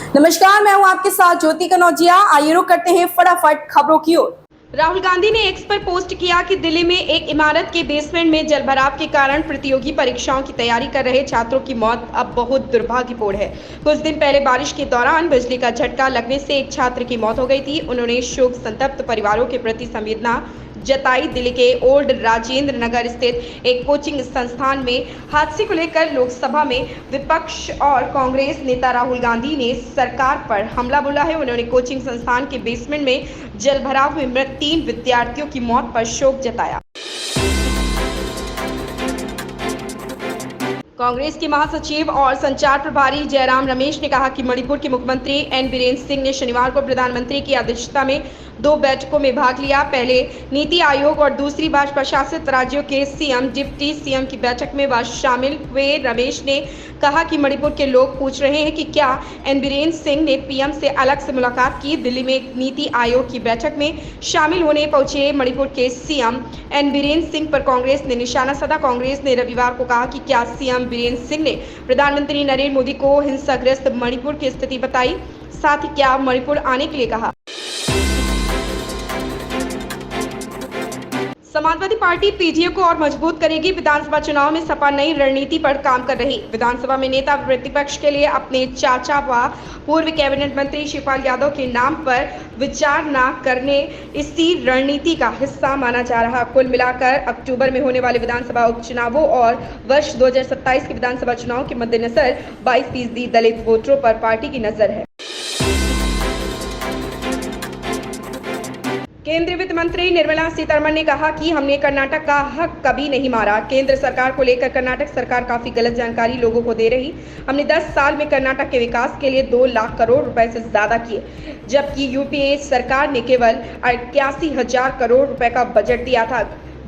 नमस्कार, मैं हूं आपके साथ ज्योति कनौजिया। आइए रुक करते हैं फटाफट खबरों की ओर। राहुल गांधी ने एक्स पर पोस्ट किया कि दिल्ली में एक इमारत के बेसमेंट में जलभराव के कारण प्रतियोगी परीक्षाओं की तैयारी कर रहे छात्रों की मौत अब बहुत दुर्भाग्यपूर्ण है। कुछ दिन पहले बारिश के दौरान बिजली का झटका लगने से एक छात्र की मौत हो गई थी। उन्होंने शोक संतप्त परिवारों के प्रति संवेदना जताई। दिल्ली के ओल्ड राजेंद्र नगर स्थित एक कोचिंग संस्थान में हादसे को लेकर लोकसभा में विपक्ष और कांग्रेस नेता राहुल गांधी ने सरकार पर हमला बोला है। उन्होंने कोचिंग संस्थान के बेसमेंट में जलभराव में मृत 3 विद्यार्थियों की मौत पर शोक जताया। कांग्रेस के महासचिव और संचार प्रभारी जयराम रमेश ने कहा कि मणिपुर के मुख्यमंत्री एन बीरेन सिंह ने शनिवार को प्रधानमंत्री की अध्यक्षता में 2 बैठकों में भाग लिया। पहले नीति आयोग और दूसरी भाजपा शासित राज्यों के सीएम डिप्टी सीएम की बैठक में वह शामिल हुए। रमेश ने कहा कि मणिपुर के लोग पूछ रहे हैं कि क्या एन बीरेन सिंह ने पीएम से अलग से मुलाकात की। दिल्ली में नीति आयोग की बैठक में शामिल होने पहुंचे मणिपुर के सीएम एन बीरेन सिंह पर कांग्रेस ने निशाना साधा। कांग्रेस ने रविवार को कहा कि क्या सीएम बीरेन सिंह ने प्रधानमंत्री नरेंद्र मोदी को हिंसाग्रस्त मणिपुर की स्थिति बताई, साथ ही क्या मणिपुर आने के लिए कहा। समाजवादी पार्टी पीडीए को और मजबूत करेगी। विधानसभा चुनाव में सपा नई रणनीति पर काम कर रही। विधानसभा में नेता प्रतिपक्ष के लिए अपने चाचा व पूर्व कैबिनेट मंत्री शिवपाल यादव के नाम पर विचार न करने इसी रणनीति का हिस्सा माना जा रहा। कुल मिलाकर अक्टूबर में होने वाले विधानसभा उपचुनावों और वर्ष 2027 के विधानसभा चुनाव के मद्देनजर 22% दलित वोटरों पर पार्टी की नजर है। केंद्रीय वित्त मंत्री निर्मला सीतारमण ने कहा कि हमने कर्नाटक का हक कभी नहीं मारा। केंद्र सरकार को लेकर कर्नाटक सरकार काफी गलत जानकारी लोगों को दे रही। हमने 10 साल में कर्नाटक के विकास के लिए 2 लाख करोड़ रुपए से ज्यादा किए, जबकि यूपीए सरकार ने केवल 81,000 करोड़ रुपए का बजट दिया था।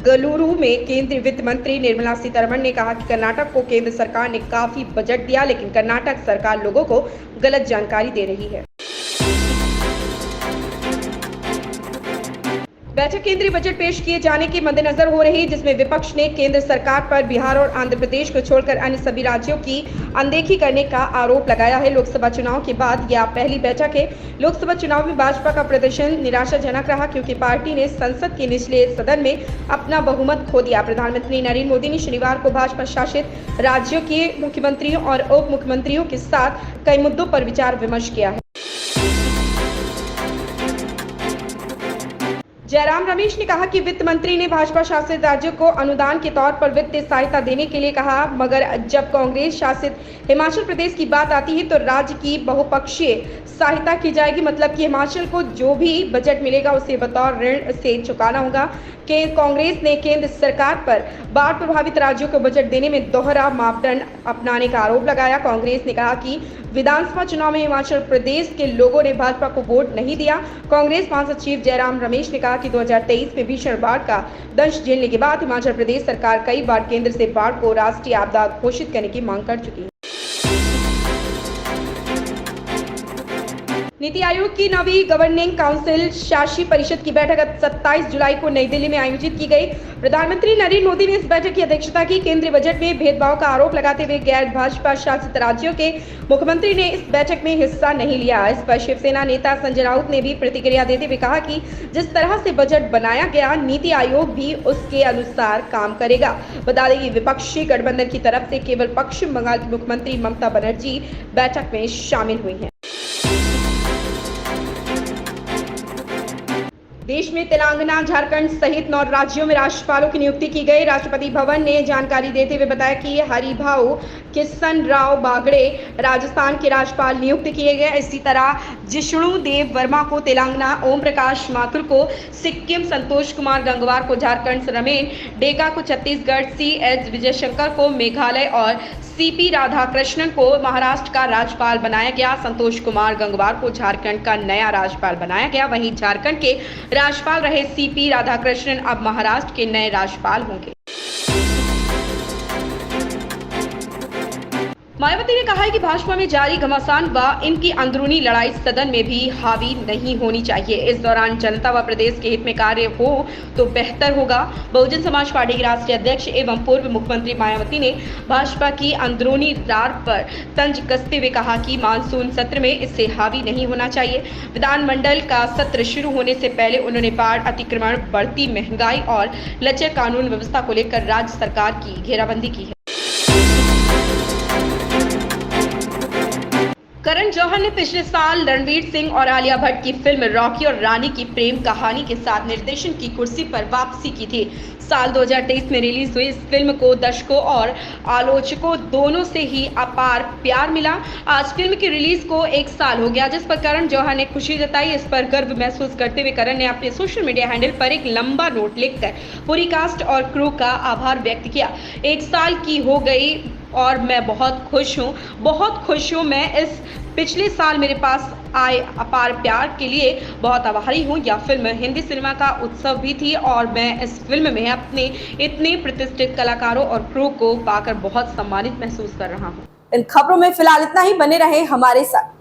गलुरु में केंद्रीय वित्त मंत्री निर्मला सीतारमण ने कहा कि कर्नाटक को केंद्र सरकार ने काफी बजट दिया, लेकिन कर्नाटक सरकार लोगों को गलत जानकारी दे रही है। बैठक केंद्रीय बजट पेश किए जाने के मद्देनजर हो रही, जिसमें विपक्ष ने केंद्र सरकार पर बिहार और आंध्र प्रदेश को छोड़कर अन्य सभी राज्यों की अनदेखी करने का आरोप लगाया है। लोकसभा चुनाव के बाद यह पहली बैठक है। लोकसभा चुनाव में भाजपा का प्रदर्शन निराशाजनक रहा, क्योंकि पार्टी ने संसद के निचले सदन में अपना बहुमत खो दिया। प्रधानमंत्री नरेंद्र मोदी ने शनिवार को भाजपा शासित राज्यों के मुख्यमंत्रियों और उप मुख्यमंत्रियों के साथ कई मुद्दों पर विचार विमर्श किया है। जयराम रमेश ने कहा कि वित्त मंत्री ने भाजपा शासित राज्यों को अनुदान के तौर पर वित्तीय सहायता देने के लिए कहा, मगर जब कांग्रेस शासित हिमाचल प्रदेश की बात आती है तो राज्य की बहुपक्षीय सहायता की जाएगी। मतलब कि हिमाचल को जो भी बजट मिलेगा उसे बतौर ऋण से चुकाना होगा। कांग्रेस ने केंद्र सरकार पर बाढ़ प्रभावित राज्यों को बजट देने में दोहरा मापदंड अपनाने का आरोप लगाया। कांग्रेस ने कहा कि विधानसभा चुनाव में हिमाचल प्रदेश के लोगों ने भाजपा को वोट नहीं दिया। कांग्रेस महासचिव जयराम रमेश ने कहा कि 2023 में भीषण बाढ़ का दंश झेलने के बाद हिमाचल प्रदेश सरकार कई बार केंद्र से बाढ़ को राष्ट्रीय आपदा घोषित करने की मांग कर चुकी है। नीति आयोग की नवी गवर्निंग काउंसिल शासी परिषद की बैठक 27 जुलाई को नई दिल्ली में आयोजित की गई। प्रधानमंत्री नरेंद्र मोदी ने इस बैठक की अध्यक्षता की। केंद्रीय बजट में भेदभाव का आरोप लगाते हुए गैर भाजपा शासित राज्यों के मुख्यमंत्री ने इस बैठक में हिस्सा नहीं लिया। इस पर शिवसेना नेता संजय राउत ने भी प्रतिक्रिया देते हुए कहा कि जिस तरह से बजट बनाया गया, नीति आयोग भी उसके अनुसार काम करेगा। बता दें कि विपक्षी गठबंधन की तरफ से केवल पश्चिम बंगाल की मुख्यमंत्री ममता बनर्जी बैठक में शामिल हुई हैं। देश में तेलंगाना, झारखंड सहित 9 राज्यों में राज्यपालों की नियुक्ति की गई। राष्ट्रपति भवन ने जानकारी देते हुए बताया कि हरिभाऊ किशन राव बागड़े राजस्थान के राज्यपाल नियुक्त किए गए। इसी तरह जिष्णु देव वर्मा को तेलंगाना, ओम प्रकाश माथुर को सिक्किम, संतोष कुमार गंगवार को झारखंड, रमेन डेगा को छत्तीसगढ़, CH विजयशंकर को मेघालय और CP राधाकृष्णन को महाराष्ट्र का राज्यपाल बनाया गया। संतोष कुमार गंगवार को झारखंड का नया राज्यपाल बनाया गया। वहीं झारखंड के राज्यपाल रहे CP राधाकृष्णन अब महाराष्ट्र के नए राज्यपाल होंगे। मायावती ने कहा है कि भाजपा में जारी घमासान व इनकी अंदरूनी लड़ाई सदन में भी हावी नहीं होनी चाहिए। इस दौरान जनता व प्रदेश के हित में कार्य हो तो बेहतर होगा। बहुजन समाज पार्टी की राष्ट्रीय अध्यक्ष एवं पूर्व मुख्यमंत्री मायावती ने भाजपा की अंदरूनी रार पर तंज कसते हुए कहा कि मानसून सत्र में इससे हावी नहीं होना चाहिए। विधानमंडल का सत्र शुरू होने से पहले उन्होंने बाढ़, अतिक्रमण, बढ़ती महंगाई और लचर कानून व्यवस्था को लेकर राज्य सरकार की घेराबंदी की है। करण जौहर ने पिछले साल रणवीर सिंह और आलिया भट्ट की फिल्म रॉकी और रानी की प्रेम कहानी के साथ निर्देशन की कुर्सी पर वापसी की थी। साल 2023 में रिलीज हुई इस फिल्म को दर्शकों और आलोचकों दोनों से ही अपार प्यार मिला। आज फिल्म की रिलीज को 1 साल हो गया, जिस पर करण जौहर ने खुशी जताई। इस पर गर्व महसूस करते हुए करण ने अपने सोशल मीडिया हैंडल पर एक लंबा नोट लिखकर पूरी कास्ट और क्रू का आभार व्यक्त किया। 1 साल की हो गई और मैं बहुत खुश हूँ। मैं इस पिछले साल मेरे पास आए अपार प्यार के लिए बहुत आभारी हूँ। यह फिल्म हिंदी सिनेमा का उत्सव भी थी और मैं इस फिल्म में अपने इतने प्रतिष्ठित कलाकारों और क्रू को पाकर बहुत सम्मानित महसूस कर रहा हूँ। इन खबरों में फिलहाल इतना ही। बने रहे हमारे साथ।